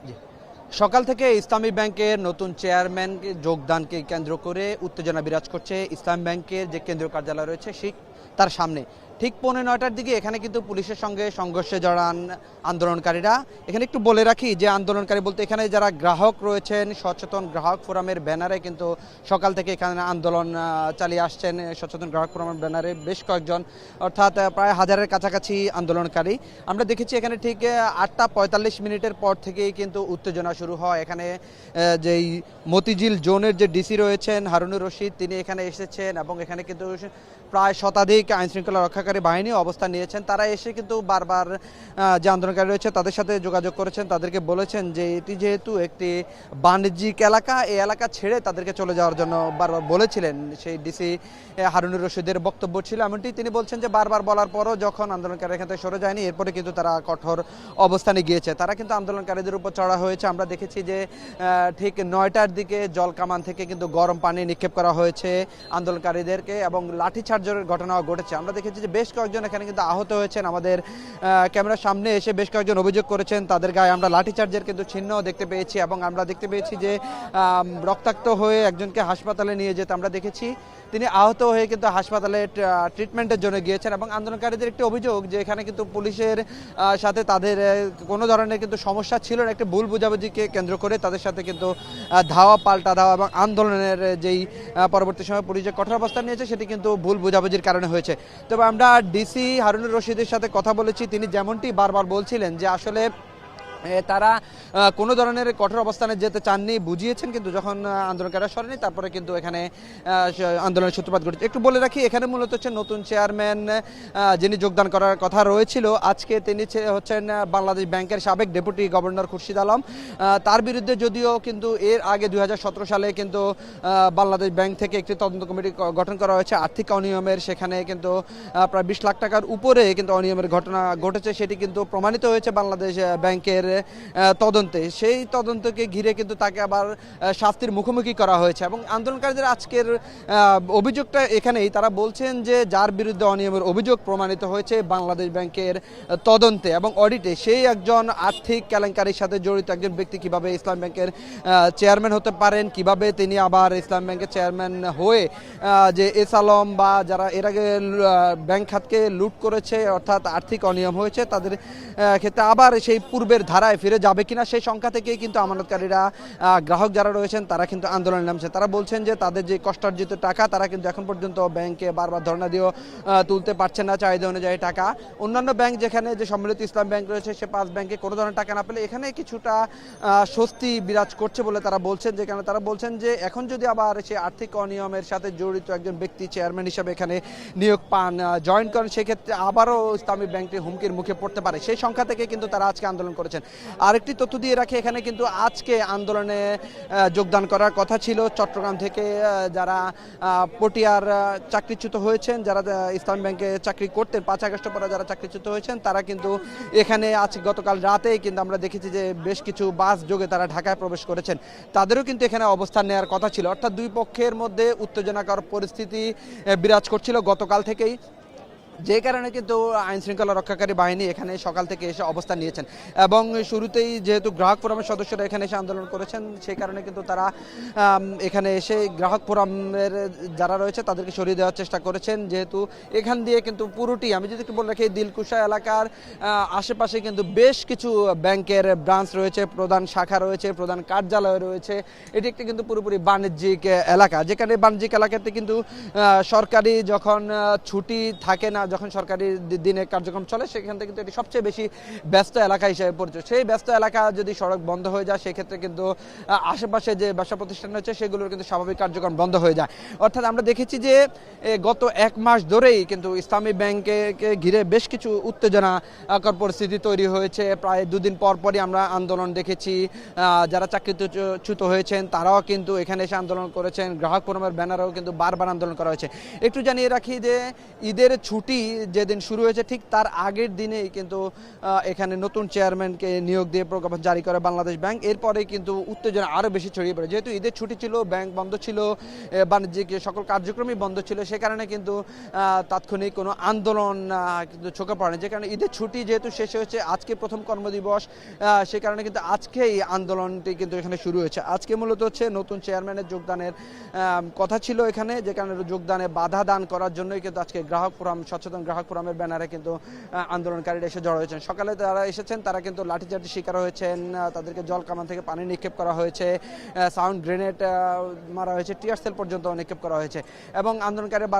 জি। সকাল থেকে ইসলামী ব্যাংকের নতুন চেয়ারম্যান যোগদানকে কেন্দ্র করে উত্তেজনা বিরাজ করছে ইসলামী ব্যাংকের যে কেন্দ্রীয় কার্যালয় রয়েছে ঠিক তার সামনে। ঠিক 9:45টার দিকে এখানে কিন্তু পুলিশের সঙ্গে সংঘর্ষে জড়ান আন্দোলনকারীরা। এখানে একটু বলে রাখি যে আন্দোলনকারী বলতে এখানে যারা গ্রাহক রয়েছেন, সচেতন গ্রাহক ফোরামের ব্যানারে কিন্তু সকাল থেকে এখানে আন্দোলন চালিয়ে আসছেন। সচেতন গ্রাহক ফোরামের ব্যানারে বেশ কয়েকজন, অর্থাৎ প্রায় হাজারের কাছাকাছি আন্দোলনকারী। আমরা দেখেছি এখানে ঠিক 8টা 45 মিনিটের পর থেকেই কিন্তু উত্তেজনা শুরু হয়। এখানে যেই মতিঝিল জোনের যে ডিসি রয়েছেন হারুনুর রশিদ, তিনি এখানে এসেছেন এবং এখানে কিন্তু প্রায় শতাধিক আইনশৃঙ্খলা রক্ষাকারী বাহিনী অবস্থান নিয়েছেন। তারা এসে কিন্তু বারবার যে আন্দোলনকারী রয়েছে তাদের সাথে যোগাযোগ করেছেন, তাদেরকে বলেছেন যে এটি যেহেতু একটি বাণিজ্যিক এলাকা, এই এলাকা ছেড়ে তাদেরকে চলে যাওয়ার জন্য বারবার বলেছিলেন। সেই ডিসি হারুনুর রশিদের বক্তব্য ছিল এমনটি। তিনি বলছেন যে বারবার বলার পরও যখন আন্দোলনকারী এখান থেকে সরে যায়নি, এরপরে কিন্তু তারা কঠোর অবস্থানে গিয়েছে। তারা কিন্তু আন্দোলনকারীদের উপর চড়া হয়েছে। আমরা দেখেছি যে ঠিক 9টার দিকে জলকামান থেকে কিন্তু গরম পানি নিক্ষেপ করা হয়েছে আন্দোলনকারীদেরকে এবং লাঠিচার্জের ঘটনাও ঘটেছে। আমরা দেখেছি যে বেশ কয়েকজন এখানে কিন্তু আহত হয়েছেন। আমাদের ক্যামেরার সামনে এসে বেশ কয়েকজন অভিযোগ করেছেন তাদের গায়ে আমরা লাঠিচার্জের কিন্তু চিহ্ন দেখতে পেয়েছি এবং আমরা দেখতে পেয়েছি যে রক্তাক্ত হয়ে একজনকে হাসপাতালে নিয়ে যেতে আমরা দেখেছি। তিনি আহত হয়ে কিন্তু হাসপাতালে ট্রিটমেন্টের জন্য গিয়েছেন এবং আন্দোলনকারীদের একটি অভিযোগ যে এখানে কিন্তু পুলিশের সাথে তাদের কোনো ধরনের কিন্তু সমস্যা ছিল না। একটি ভুল বোঝাবুঝিকে কেন্দ্র করে তাদের সাথে কিন্তু ধাওয়া পাল্টা ধাওয়া এবং আন্দোলনের যেই পরবর্তী সময় পুলিশ যে কঠোর অবস্থান নিয়েছে সেটি কিন্তু ভুল বোঝাবুঝির কারণে হয়েছে। তবে আমরা ডিসি হারুনুর রশিদের সাথে কথা বলেছি, তিনি যেমনটি বারবার বলছিলেন যে আসলে তারা কোনো ধরনের কঠোর অবস্থানে যেতে চাননি, বুঝিয়েছেন, কিন্তু যখন আন্দোলনকারীরা সরেনি তারপরে কিন্তু এখানে আন্দোলনের সূত্রপাত ঘটেছে। একটু বলে রাখি এখানে মূলত হচ্ছে নতুন চেয়ারম্যান যিনি যোগদান করার কথা রয়েছিল আজকে, তিনি হচ্ছেন বাংলাদেশ ব্যাংকের সাবেক ডেপুটি গভর্নর খুরশিদ আলম। তার বিরুদ্ধে যদিও কিন্তু এর আগে 2017 সালে কিন্তু বাংলাদেশ ব্যাংক থেকে একটি তদন্ত কমিটি গঠন করা হয়েছে আর্থিক অনিয়মের। সেখানে কিন্তু প্রায় 20 লাখ টাকার উপরে কিন্তু অনিয়মের ঘটনা ঘটেছে, সেটি কিন্তু প্রমাণিত হয়েছে বাংলাদেশ ব্যাংকের তদন্তে। সেই তদন্তকে ঘিরে কিন্তু তাকে আবার শাস্তির মুখোমুখি করা হয়েছে এবং আন্দোলনকারীদের আজকের অভিযোগটা এখানেই। তারা বলছেন যে যার বিরুদ্ধে অনিয়মের অভিযোগ প্রমাণিত হয়েছে বাংলাদেশ ব্যাংকের তদন্তে এবং অডিটে, সেই একজন আর্থিক কেলেঙ্কারির সাথে জড়িত একজন ব্যক্তি কিভাবে ইসলাম ব্যাংকের চেয়ারম্যান হতে পারেন, কিভাবে তিনি আবার ইসলাম ব্যাংকের চেয়ারম্যান হয়ে যে এস আলম বা যারা এর আগে ব্যাংক খাতকে লুট করেছে অর্থাৎ আর্থিক অনিয়ম হয়েছে তাদের ক্ষেত্রে আবার সেই পূর্বের ধারায় ফিরে যাবে কিনা, সেই সংখ্যা থেকেই কিন্তু আমানতকারীরা গ্রাহক যারা রয়েছেন তারা কিন্তু আন্দোলনে নামছে। তারা বলছেন যে তাদের যে কষ্টার্জিত টাকা তারা কিন্তু এখন পর্যন্ত ব্যাংকে বারবার ধর্ণা দিয়েও তুলতে পারছেন না চাহিদা অনুযায়ী টাকা। অন্যান্য ব্যাংক যেখানে যে সম্মিলিত ইসলাম ব্যাংক রয়েছে সে 5 ব্যাংকে কোনো ধরনের টাকা না পেলে এখানে কিছুটা স্বস্তি বিরাজ করছে বলে তারা বলছেন। যেখানে তারা বলছেন যে এখন যদি আবার সে আর্থিক অনিয়মের সাথে জড়িত একজন ব্যক্তি চেয়ারম্যান হিসেবে এখানে নিয়োগ পান, জয়েন করেন, সেক্ষেত্রে আবারও ইসলামী ব্যাংকটি হুমকির মুখে পড়তে পারে। সেই সংখ্যা থেকে কিন্তু তারা আজকে আন্দোলন করেছেন। আরেকটি তথ্য দিয়ে রাখি, এখানে কিন্তু আজকে আন্দোলনে যোগদান করার কথা ছিল চট্টগ্রাম থেকে যারা পটিয়ার চাকরিচ্যুত হয়েছেন, যারা ইসলামী ব্যাংকে চাকরি করতেন 5 আগস্ট পরে যারা চাকরিচ্যুত হয়েছেন তারা কিন্তু এখানে আজ গতকাল রাতেই কিন্তু আমরা দেখেছি যে বেশ কিছু বাস যোগে তারা ঢাকায় প্রবেশ করেছেন। তাদেরও কিন্তু এখানে অবস্থান নেওয়ার কথা ছিল। অর্থাৎ দুই পক্ষের মধ্যে উত্তেজনাকর পরিস্থিতি বিরাজ করছিল গতকাল থেকেই, যে কারণে কিন্তু আইন শৃঙ্খলা রক্ষাকারী বাহিনী এখানে সকাল থেকে এসে অবস্থান নিয়েছেন এবং শুরুতেই যেহেতু গ্রাহক ফোরামের সদস্যরা এখানে এসে আন্দোলন করেছেন সেই কারণে কিন্তু তারা এখানে এসে গ্রাহক ফোরামের যারা রয়েছে তাদেরকে সরিয়ে দেওয়ার চেষ্টা করেছেন। যেহেতু এখান দিয়ে কিন্তু পুরোটি, আমি যদি একটু বলে রাখি, দিলকুশা এলাকার আশেপাশে কিন্তু বেশ কিছু ব্যাংকের ব্রাঞ্চ রয়েছে, প্রধান শাখা রয়েছে, প্রধান কার্যালয় রয়েছে। এটি একটি কিন্তু পুরোপুরি বাণিজ্যিক এলাকা, যেখানে বাণিজ্যিক এলাকাতে কিন্তু সরকারি যখন ছুটি থাকে না, যখন সরকারি দিনে কার্যক্রম চলে সেখান থেকে কিন্তু এটি সবচেয়ে বেশি ব্যস্ত এলাকা হিসেবে পরিচিত। সেই ব্যস্ত এলাকা যদি সড়ক বন্ধ হয়ে যায় সেক্ষেত্রে কিন্তু আশেপাশে যে ব্যবসা প্রতিষ্ঠান রয়েছে সেগুলোর কিন্তু স্বাভাবিক কার্যক্রম বন্ধ হয়ে যায়। অর্থাৎ আমরা দেখেছি যে গত 1 মাস ধরেই কিন্তু ইসলামী ব্যাংকে ঘিরে বেশ কিছু উত্তেজনাকর পরিস্থিতি তৈরি হয়েছে। প্রায় 2 দিন পর পরই আমরা আন্দোলন দেখেছি। যারা চাকরিচ্যুত হয়েছেন তারাও কিন্তু এখানে এসে আন্দোলন করেছেন। গ্রাহক ফোরামের ব্যানারেও কিন্তু বারবার আন্দোলন করা হয়েছে। একটু জানিয়ে রাখি যে ঈদের ছুটি ছুটি যেদিন শুরু হয়েছে ঠিক তার আগের দিনেই কিন্তু এখানে নতুন চেয়ারম্যানকে নিয়োগ দিয়ে প্রজ্ঞাপন জারি করে বাংলাদেশ ব্যাংক। এরপরে কিন্তু উত্তেজনা আরও বেশি ছড়িয়ে পড়ে, যেহেতু ঈদের ছুটি ছিল, ব্যাংক বন্ধ ছিল, বাণিজ্যিক সকল কার্যক্রমই বন্ধ ছিল, সে কারণে কিন্তু তাৎক্ষণিক কোনো আন্দোলন কিন্তু চোখে পড়ে না। যে কারণে ঈদের ছুটি যেহেতু শেষ হয়েছে, আজকে প্রথম কর্মদিবস, সে কারণে কিন্তু আজকেই আন্দোলনটি কিন্তু এখানে শুরু হয়েছে। আজকে মূলত হচ্ছে নতুন চেয়ারম্যানের যোগদানের কথা ছিল এখানে, যে কারণে যোগদানে বাধা দান করার জন্যই কিন্তু আজকে গ্রাহক ফোরাম, সচেতন গ্রাহক ফোরামের ব্যানারে কিন্তু আন্দোলনকারীরা এসে জড়ো হয়েছেন। সকালে তারা এসেছেন, তারা কিন্তু লাঠিচার্জের শিকার হয়েছেন, তাদেরকে জল কামান থেকে পানি নিক্ষেপ করা হয়েছে, সাউন্ড গ্রেনেড মারা হয়েছে, টিয়ার সেল পর্যন্ত নিক্ষেপ করা হয়েছে। এবং আন্দোলনকারীরা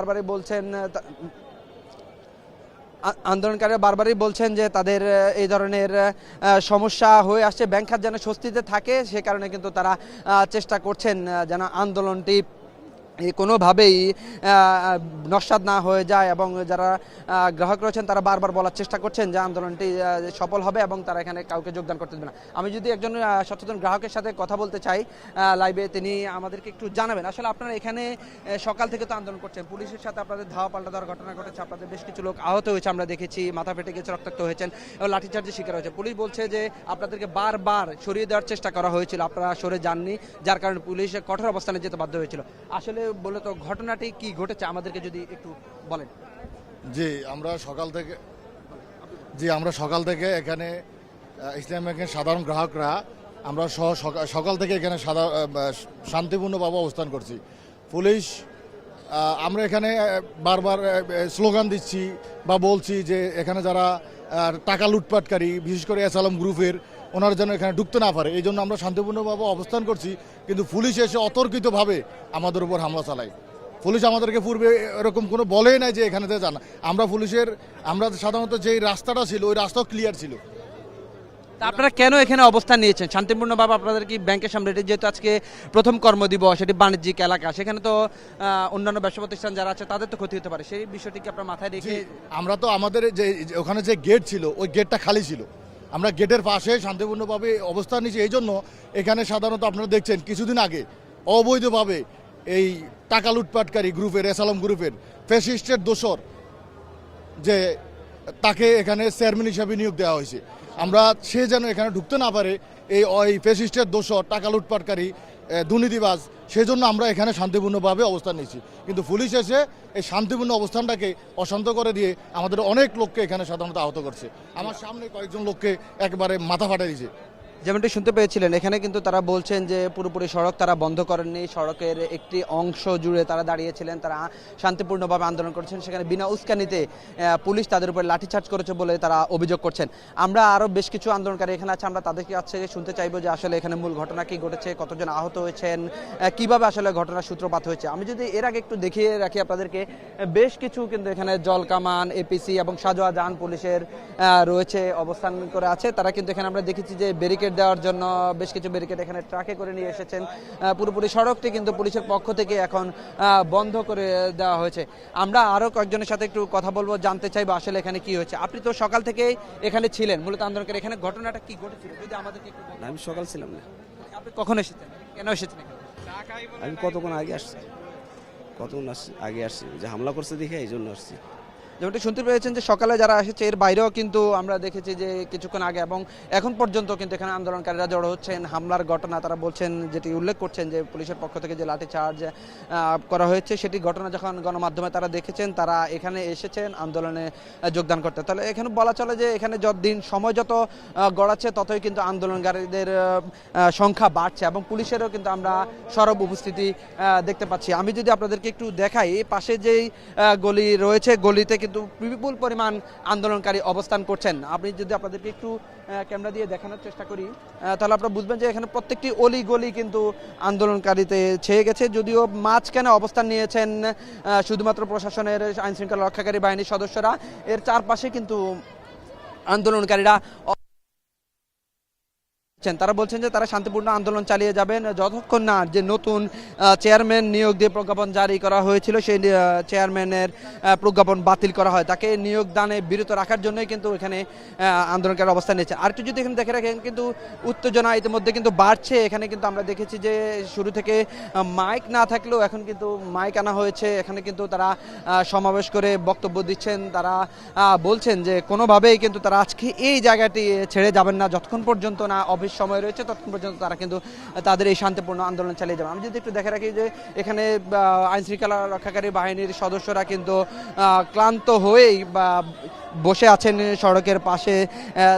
বারবারই বলছেন যে তাদের এই ধরনের সমস্যা হয়ে আসছে, ব্যাংক খাত যেন স্বস্তিতে থাকে, সে কারণে কিন্তু তারা চেষ্টা করছেন যেন আন্দোলনটি কোনোভাবেই নস্যাৎ না হয়ে যায়। এবং যারা গ্রাহক রয়েছেন তারা বারবার বলার চেষ্টা করছেন যে আন্দোলনটি সফল হবে এবং তারা এখানে কাউকে যোগদান করতে দেবে না। আমি যদি একজন সচেতন গ্রাহকের সাথে কথা বলতে চাই লাইভে, তিনি আমাদেরকে একটু জানাবেন আসলে আপনারা এখানে সকাল থেকে তো আন্দোলন করছেন, পুলিশের সাথে আপনাদের ধাওয়া পাল্টা দেওয়ার ঘটনা ঘটেছে, আপনাদের বেশ কিছু লোক আহত হয়েছে, আমরা দেখেছি, মাথা ফেটে গেছে, রক্তাক্ত হয়েছেন এবং লাঠিচার্জের শিকার হয়েছে। পুলিশ বলছে যে আপনাদেরকে বারবার সরিয়ে দেওয়ার চেষ্টা করা হয়েছিল, আপনারা সরে যাননি, যার কারণে পুলিশ কঠোর অবস্থানে যেতে বাধ্য হয়েছিল। আসলে বলে তো ঘটনাটি কি ঘটেছে আমাদেরকে যদি একটু বলেন। আমরা সকাল থেকে এখানে ইসলামী ব্যাংকের সাধারণ গ্রাহকরা আমরা সকাল থেকে এখানে শান্তিপূর্ণভাবে অবস্থান করছি। পুলিশ আমরা এখানে বারবার স্লোগান দিচ্ছি বা বলছি যে এখানে যারা টাকা লুটপাটকারী, বিশেষ করে এসআলম গ্রুপের, ওনারা যেন এখানে ঢুকতে না পারে, এই জন্য আমরা শান্তিপূর্ণভাবে অবস্থান করছি। কিন্তু পুলিশ এসে অতর্কিতভাবে আমাদের উপর হামলা চালায়। পুলিশ আমাদেরকে পূর্বে এরকম কোনো বলেই নাই যে এখানে যান। আমরা সাধারণত যেই রাস্তাটা ছিল ওই রাস্তাও ক্লিয়ার ছিল। আপনারা কেন এখানে অবস্থান নিয়েছেন শান্তিপূর্ণভাবে? আপনাদের কি ব্যাংকের সামনে, যেহেতু আজকে প্রথম কর্মদিবস, এটি বাণিজ্যিক এলাকা, সেখানে তো অন্যান্য ব্যবসা প্রতিষ্ঠান যারা আছে তাদের তো ক্ষতি হতে পারে, সেই বিষয়টি কি আপনার মাথায় রেখে? আমরা তো আমাদের যে ওখানে যে গেট ছিল ওই গেটটা খালি ছিল, আমরা গেটের পাশে শান্তিপূর্ণভাবে অবস্থান নিয়েছি। এই জন্য এখানে সাধারণত আপনারা দেখছেন কিছুদিন আগে অবৈধভাবে এই টাকা লুটপাটকারী গ্রুপের, এসআলম গ্রুপের ফ্যাসিস্টের দোসর যে তাকে এখানে চেয়ারম্যান হিসাবে নিয়োগ দেওয়া হয়েছে, আমরা সে যেন এখানে ঢুকতে না পারে, এই ফ্যাসিস্টের দোসর, টাকা লুটপাটকারী, দুর্নীতিবাজ, সেজন্য আমরা এখানে শান্তিপূর্ণভাবে অবস্থান নিয়েছি। কিন্তু পুলিশ এসে এই শান্তিপূর্ণ অবস্থানটাকে অশান্ত করে দিয়ে আমাদের অনেক লোককে এখানে সাধারণত আহত করছে। আমার সামনে কয়েকজন লোককে একবারে মাথা ফাটা দিয়েছে। যেমনটি শুনতে পেয়েছিলেন, এখানে কিন্তু তারা বলছেন যে পুরোপুরি সড়ক তারা বন্ধ করেননি, সড়কের একটি অংশ জুড়ে তারা দাঁড়িয়েছিলেন, তারা শান্তিপূর্ণভাবে আন্দোলন করছেন, সেখানে বিনা উস্কানিতে পুলিশ তাদের উপরে লাঠিচার্জ করেছে বলে তারা অভিযোগ করছেন। আমরা আরও বেশ কিছু আন্দোলনকারী এখানে আছে, আমরা তাদের কাছে শুনতে চাইবো যে আসলে এখানে মূল ঘটনা কি ঘটেছে, কতজন আহত হয়েছেন, কিভাবে আসলে ঘটনার সূত্রপাত হয়েছে। আমি যদি এর আগে একটু দেখিয়ে রাখি আপনাদেরকে, বেশ কিছু কিন্তু এখানে জল কামান, এপিসি এবং সাজোয়া যান পুলিশের রয়েছে, অবস্থান করে আছে। তারা কিন্তু এখানে আমরা দেখেছি যে ব্যারিকেড দেওয়ার জন্য বেশ কিছু ব্যারিকেড এখানে ট্রাকে করে নিয়ে এসেছেন। পুরোপুরি সড়কটি কিন্তু পুলিশের পক্ষ থেকে এখন বন্ধ করে দেওয়া হয়েছে। আমরা আরও কয়েকজনের সাথে একটু কথা বলবো, জানতে চাইবো আসলে এখানে কি হয়েছে। আপনি তো সকাল থেকেই এখানে ছিলেন, মূলত আন্দোলনকারী, এখানে ঘটনাটা কি ঘটেছিল যদি আমাদেরকে একটু বলেন। আমি সকাল ছিলাম না। আপনি কখন এসেছেন, কেন এসেছেন? আমি কতক্ষণ আগে আসছি যে হামলা করছে দেখে এই জন্য আসছি। যেমনটি শুনতে পেয়েছেন যে সকালে যারা এসেছে এর বাইরেও কিন্তু আমরা দেখেছি যে কিছুক্ষণ আগে এবং এখন পর্যন্ত কিন্তু এখানে আন্দোলনকারীরা জড়ো হচ্ছেন। হামলার ঘটনা তারা বলছেন, যেটি উল্লেখ করছেন যে পুলিশের পক্ষ থেকে যে লাঠিচার্জ করা হয়েছে, সেটি ঘটনা যখন গণমাধ্যমে তারা দেখেছেন, তারা এখানে এসেছেন আন্দোলনে যোগদান করতে। তাহলে এখানে বলা চলে যে এখানে সময় যত গড়াচ্ছে ততই কিন্তু আন্দোলনকারীদের সংখ্যা বাড়ছে এবং পুলিশেরও কিন্তু আমরা সরব উপস্থিতি দেখতে পাচ্ছি। আমি যদি আপনাদেরকে একটু দেখাই, পাশে যেই গলি রয়েছে, গলিতে কিন্তু বিপুল পরিমাণ আন্দোলনকারী অবস্থান করছেন। আপনি যদি আপনাদেরকে একটু ক্যামেরা দিয়ে দেখানোর চেষ্টা করি, তাহলে আপনারা বুঝবেন যে এখানে প্রত্যেকটি অলি গলি কিন্তু আন্দোলনকারীতে ছেয়ে গেছে। যদিও মাঝখানে অবস্থান নিয়েছেন শুধুমাত্র প্রশাসনের আইন শৃঙ্খলা রক্ষাকারী বাহিনীর সদস্যরা, এর চারপাশে কিন্তু আন্দোলনকারীরা তারা বলছেন যে তারা শান্তিপূর্ণ আন্দোলন চালিয়ে যাবেন যতক্ষণ না যে নতুন চেয়ারম্যান নিয়োগ দিয়ে প্রজ্ঞাপন জারি করা হয়েছিল সেই চেয়ারম্যানের প্রজ্ঞাপন বাতিল করা হয়, তাকে নিয়োগ দানে বিরত রাখার জন্যই কিন্তু এখানে আন্দোলনকারী অবস্থান নিয়েছে। আর একটু যদি এখানে দেখে রাখেন কিন্তু উত্তেজনা ইতিমধ্যে কিন্তু বাড়ছে। এখানে কিন্তু আমরা দেখেছি যে শুরু থেকে মাইক না থাকলেও এখন কিন্তু মাইক আনা হয়েছে। এখানে কিন্তু তারা সমাবেশ করে বক্তব্য দিচ্ছেন। তারা বলছেন যে কোনোভাবেই কিন্তু তারা আজকে এই জায়গাটি ছেড়ে যাবেন না, যতক্ষণ পর্যন্ত না অফিস সময় রয়েছে ততক্ষণ পর্যন্ত তারা কিন্তু তাদের এই শান্তিপূর্ণ আন্দোলন চালিয়ে যাবে। আমি যদি একটু দেখে রাখি যে এখানে আইন শৃঙ্খলা রক্ষাকারী বাহিনীর সদস্যরা কিন্তু ক্লান্ত হয়েই বা বসে আছেন সড়কের পাশে।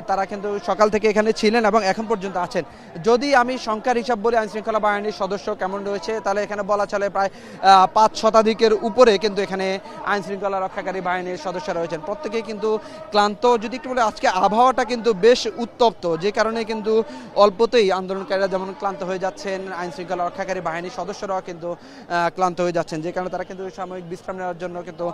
তারা কিন্তু সকাল থেকে এখানে ছিলেন এবং এখন পর্যন্ত আছেন। যদি আমি সংখ্যার হিসাব বলি আইন শৃঙ্খলা বাহিনীর সদস্য কেমন রয়েছে, তাহলে এখানে বলা চলে প্রায় 5 শতাধিকের উপরে কিন্তু এখানে আইন শৃঙ্খলা রক্ষাকারী বাহিনীর সদস্য রয়েছেন। প্রত্যেকেই কিন্তু ক্লান্ত। যদি একটু বলে আজকে আবহাওয়াটা কিন্তু বেশ উত্তপ্ত, যে কারণে কিন্তু অল্পতেই আন্দোলনকারীরা যেমন ক্লান্ত হয়ে যাচ্ছেন, আইন শৃঙ্খলা রক্ষাকারী বাহিনীর সদস্যরাও কিন্তু ক্লান্ত হয়ে যাচ্ছেন, যে কারণে তারা কিন্তু সাময়িক বিশ্রাম নেওয়ার জন্য কিন্তু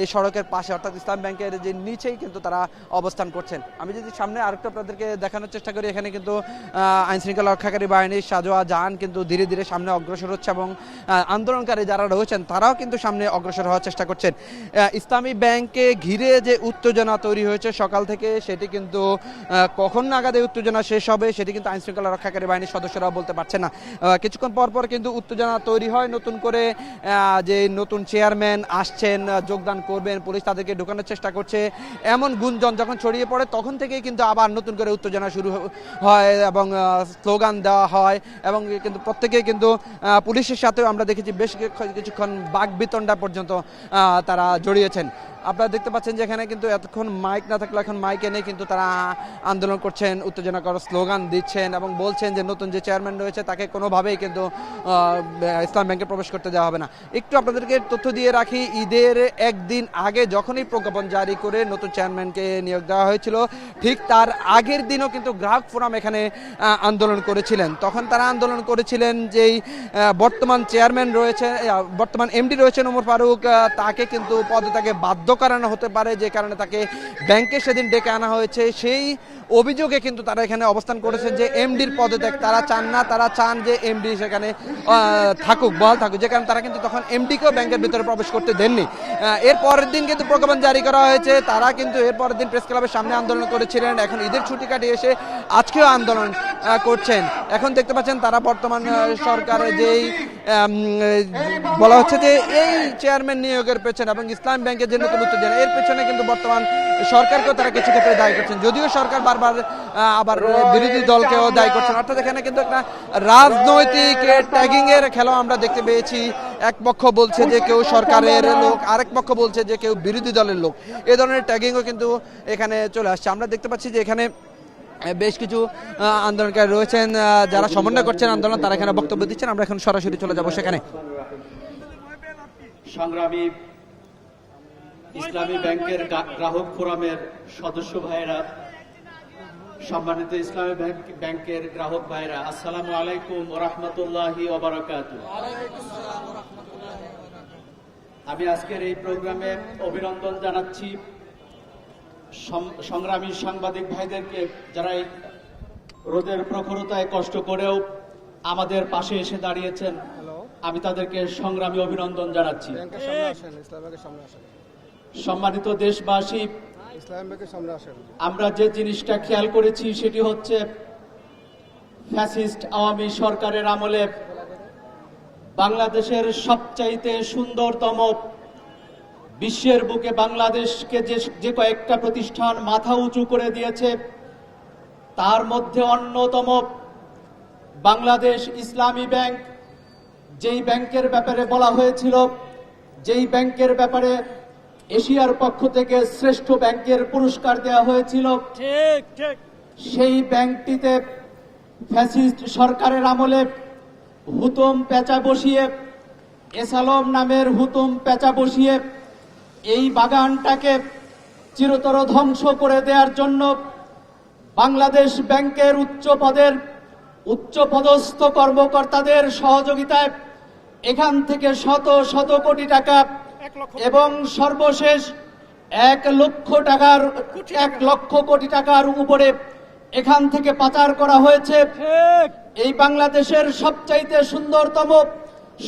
এই সড়কের পাশে অর্থাৎ ইসলাম ব্যাংকের যে নিচেই কিন্তু তারা অবস্থান করছেন। আমি যদি সামনে আরেকটু আপনাদেরকে দেখানোর চেষ্টা করি, এখানে কিন্তু আইন শৃঙ্খলা রক্ষাকারী বাহিনীর সাজোয়া যান কিন্তু ধীরে ধীরে সামনে অগ্রসর হচ্ছে এবং আন্দোলনকারী যারা রয়েছেন তারাও কিন্তু সামনে অগ্রসর হওয়ার চেষ্টা করছেন। ইসলামী ব্যাংকে ঘিরে যে উত্তেজনা তৈরি হয়েছে সকাল থেকে, সেটি কিন্তু কখন নাগাদ এই উত্তেজনা শেষ হবে সেটি কিন্তু আইন শৃঙ্খলা রক্ষাকারী বাহিনীর সদস্যরাও বলতে পারছে না। কিছুক্ষণ পর পর কিন্তু উত্তেজনা তৈরি হয় নতুন করে। যে নতুন চেয়ারম্যান আসছেন, যোগদান করবেন, পুলিশ তাদেরকে ঢোকানোর চেষ্টা করছে, এমন গুঞ্জন যখন ছড়িয়ে পড়ে তখন থেকেই কিন্তু আবার নতুন করে উত্তেজনা শুরু হয় এবং স্লোগান দেওয়া হয় এবং কিন্তু প্রত্যেকেই কিন্তু পুলিশের সাথেও আমরা দেখেছি বেশ কিছুক্ষণ বাকবিতণ্ডা পর্যন্ত তারা জড়িয়েছেন। আপনারা দেখতে পাচ্ছেন যে এখানে কিন্তু এতক্ষণ মাইক না থাকলে এখন মাইক এনে কিন্তু তারা আন্দোলন করছেন, উত্তেজনাকর স্লোগান দিচ্ছেন এবং বলছেন যে নতুন যে চেয়ারম্যান রয়েছে তাকে কোনোভাবেই কিন্তু ইসলাম ব্যাংকে প্রবেশ করতে দেওয়া হবে না। একটু আপনাদেরকে তথ্য দিয়ে রাখি, ঈদের একদিন আগে যখনই প্রজ্ঞাপন জারি করে নতুন চেয়ারম্যানকে নিয়োগ দেওয়া হয়েছিল, ঠিক তার আগের দিনও কিন্তু গ্রাহক ফোরাম এখানে আন্দোলন করেছিলেন। তখন তারা আন্দোলন করেছিলেন যেই বর্তমান চেয়ারম্যান রয়েছে, বর্তমান এমডি রয়েছেন ওমর ফারুক, তাকে কিন্তু পদত্যাগে বাধ্য করানো হতে পারে, যে কারণে তাকে ব্যাংকে সেদিন ডেকে আনা হয়েছে। সেই অভিযোগে কিন্তু তারা এখানে অবস্থান করেছে যে এমডির পদত্যাগ তারা চান না, তারা চান যে এমডি সেখানে থাকুক, বহাল থাকুক, যে কারণে তারা কিন্তু তখন এমডিকেও ব্যাংকের ভিতরে প্রবেশ করতে দেননি। এর পরের দিন কিন্তু প্রজ্ঞাপন জারি করা হয়েছে, তারা কিন্তু এর পরের দিন প্রেস ক্লাবের সামনে আন্দোলন করেছিলেন। এখন ঈদের ছুটি কাটিয়ে এসে আজকেও আন্দোলন করছেন। এখন দেখতে পাচ্ছেন তারা বর্তমান সরকারের যেই বলা হচ্ছে যে এই চেয়ারম্যান নিয়োগের পেছনে এবং ইসলাম ব্যাংকের যে নতুন উত্তেজনা এর পেছনে কিন্তু বর্তমান সরকারকেও তারা কিছু ক্ষেত্রে দায়ী করছেন, যদিও সরকার বারবার আবার বিরোধী দলকেও দায়ী করছেন। অর্থাৎ এখানে কিন্তু একটা রাজনৈতিক ট্যাগিং এর খেলা আমরা দেখতে পেয়েছি। এক পক্ষ বলছে যে কেউ সরকারের লোক, আরেক পক্ষ বলছে যে কেউ বিরোধী দলের লোক। এই ধরনের ট্যাগিংও কিন্তু এখানে চলে আসছে। আমরা দেখতে পাচ্ছি যে এখানে বেশ কিছু আন্দোলনকারী রয়েছেন যারা সমন্বয় করছেন আন্দোলন, তারা এখানে বক্তব্য দিচ্ছেন। আমরা এখন সরাসরি চলে যাব সেখানে। সংগ্রামী ইসলামী ব্যাংকের গ্রাহক ফোরামের সদস্য ভাইয়েরা, সম্মানিত ইসলামী ব্যাংকের গ্রাহক ভাইয়েরা, আসসালামু আলাইকুম ওয়া রাহমাতুল্লাহি ওয়া বারাকাতুহু। আমি আজকের এই প্রোগ্রামে অভিনন্দন জানাচ্ছি সংগ্রামী সাংবাদিক ভাইদেরকে, যারা এই রোদের প্রখরতায় কষ্ট করেও আমাদের পাশে এসে দাঁড়িয়েছেন। আমি তাদেরকে সংগ্রামী অভিনন্দন জানাচ্ছি। সম্মানিত দেশবাসী, আমরা যে জিনিসটা খেয়াল করেছি সেটি হচ্ছে ফ্যাসিস্ট আওয়ামী সরকারের আমলে বাংলাদেশের সবচাইতে সুন্দরতম, বিশ্বের বুকে বাংলাদেশকে যে কয়েকটা প্রতিষ্ঠান মাথা উঁচু করে দিয়েছে তার মধ্যে অন্যতম বাংলাদেশ ইসলামী ব্যাংক। যেই ব্যাংকের ব্যাপারে বলা হয়েছিল, যেই ব্যাংকের ব্যাপারে এশিয়ার পক্ষ থেকে শ্রেষ্ঠ ব্যাংকের পুরস্কার দেওয়া হয়েছিল, সেই ব্যাংকটিতে ফ্যাসিস্ট সরকারের আমলে হুতুম পেঁচা বসিয়ে, এসালম নামের হুতুম পেঁচা বসিয়ে এই বাগানটাকে চিরতর ধ্বংস করে দেওয়ার জন্য বাংলাদেশ ব্যাংকের উচ্চপদস্থ কর্মকর্তাদের সহযোগিতায় এখান থেকে শত শত কোটি টাকা এবং সর্বশেষ 1 লক্ষ কোটি টাকার উপরে এখান থেকে পাচার করা হয়েছে। এই বাংলাদেশের সবচাইতে সুন্দরতম,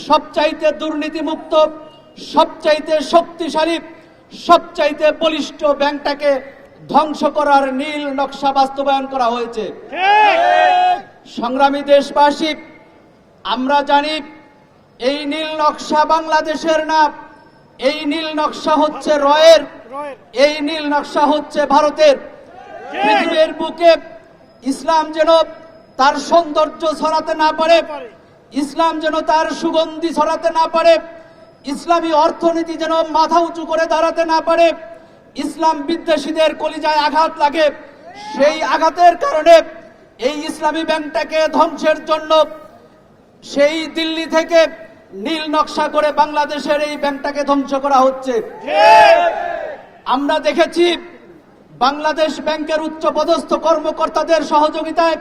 সবচাইতে দুর্নীতিমুক্ত, সবচাইতে শক্তিশালী, সবচাইতে বলিষ্ঠ ব্যাংকটাকে ধ্বংস করার নীল নকশা বাস্তবায়ন করা হয়েছে। সংগ্রামী দেশবাসী, আমরা জানি এই নীল নকশা বাংলাদেশের না, এই নীল নকশা হচ্ছে রয়ের, এই নীল নকশা হচ্ছে ভারতের। পৃথিবীর বুকে ইসলাম যেন তার সৌন্দর্য ছড়াতে না পারে, ইসলাম যেন তার সুগন্ধি ছড়াতে না পারে, ইসলামী অর্থনীতি যেন মাথা উঁচু করে দাঁড়াতে না পারে, ইসলাম বিদ্বেষীদের কলিজায় আঘাত লাগে, সেই আঘাতের কারণে এই ইসলামী ব্যাংকটাকে ধ্বংসের জন্য সেই দিল্লি থেকে নীল নকশা করে বাংলাদেশের এই ব্যাংকটাকে ধ্বংস করা হচ্ছে। আমরা দেখেছি বাংলাদেশ ব্যাংকের উচ্চপদস্থ কর্মকর্তাদের সহযোগিতায়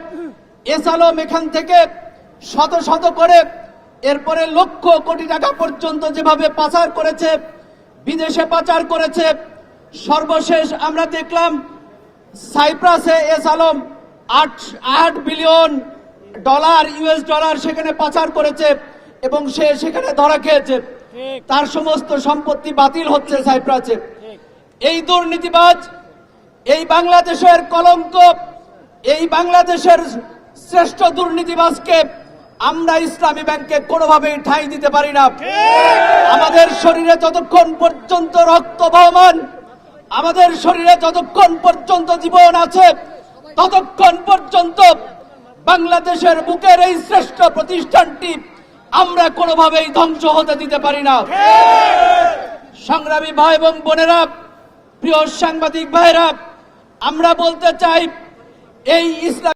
এস আলম এখান থেকে শত শত করে এরপরে লক্ষ কোটি টাকা পর্যন্ত যেভাবে পাচার করেছে, বিদেশে পাচার করেছে। সর্বশেষ আমরা দেখলাম সাইপ্রাসে S Alam 8 billion US dollar সেখানে পাচার করেছে এবং সে সেখানে ধরা খেয়েছে। তার সমস্ত সম্পত্তি বাতিল হচ্ছে সাইপ্রাসে। এই দুর্নীতিবাজ, এই বাংলাদেশের কলঙ্ক, এই বাংলাদেশের শ্রেষ্ঠ দুর্নীতিবাজকে আমরা ইসলামী ব্যাংকে কোনোভাবেই ঠাঁই দিতে পারি না। আমাদের শরীরে যতক্ষণ পর্যন্ত রক্ত বহমান, আমাদের শরীরে যতক্ষণ পর্যন্ত জীবন আছে, ততক্ষণ পর্যন্ত বাংলাদেশের বুকের এই শ্রেষ্ঠ প্রতিষ্ঠানটি আমরা কোনোভাবেই ধ্বংস হতে দিতে পারি না। সংগ্রামী ভাই এবং বোনেরা, প্রিয় সাংবাদিক ভাইরা, আমরা বলতে চাই এই ইসলাম